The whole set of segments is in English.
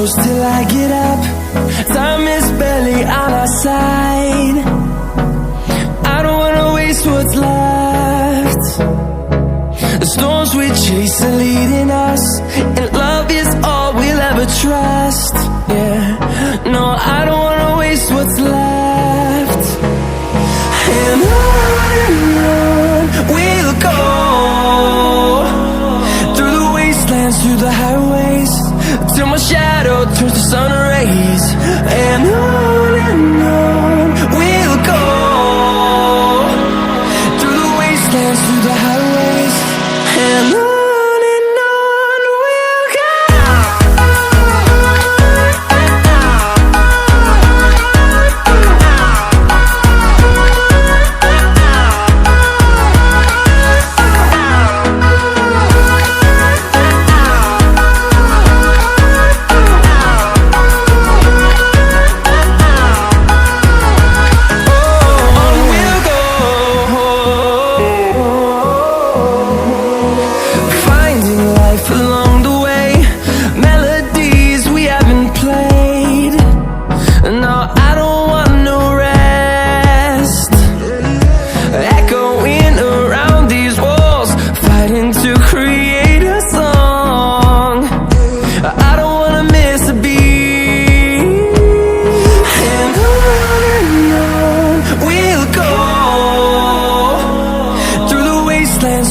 close till I get up. Time is barely on our side. I don't wanna waste what's left. The storms we chase are leading us, and love is all we'll ever trust. Yeah, no, I don't wanna waste what's left. And on we'll go, through the wastelands, through the highways, till my shadow turns to sun rays. And on we'll go, through the wastelands, through the highways, and on we'll go.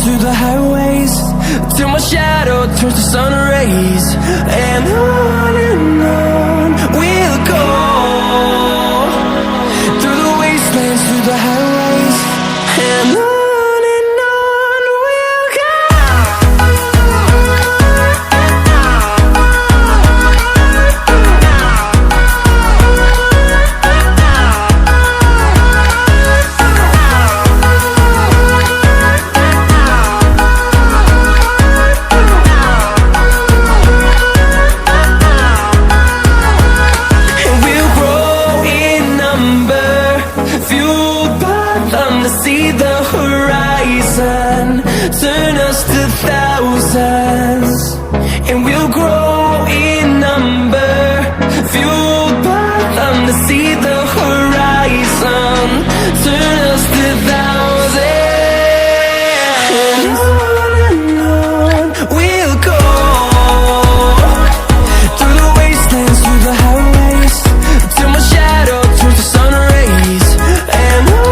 Through the highways, till my shadow turns to sun rays. And on we'll go, through the wastelands, through the highways, and on we'll go. See the horizon, turn us to thousands, and we'll grow in number, fueled by them. To see the horizon, turn us to thousands, and on we'll go, through the wastelands, through the highways, till my shadow turns to sun rays. And on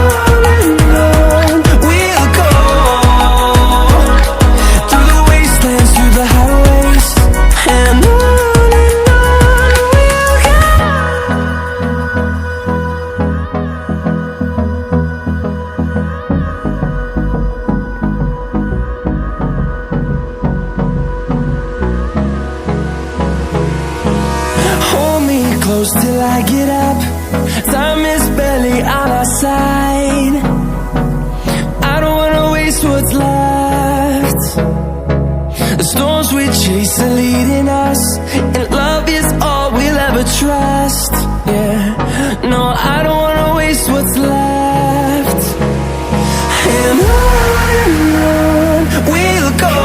close till I get up. Time is barely on our side. I don't wanna waste what's left. The storms we chase are leading us, and love is all we'll ever trust. Yeah, no, I don't wanna waste what's left. And on we'll go,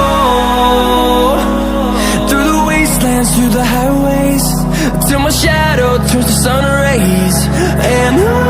through the wastelands, through the highways, till my shadow turns to sun rays. And on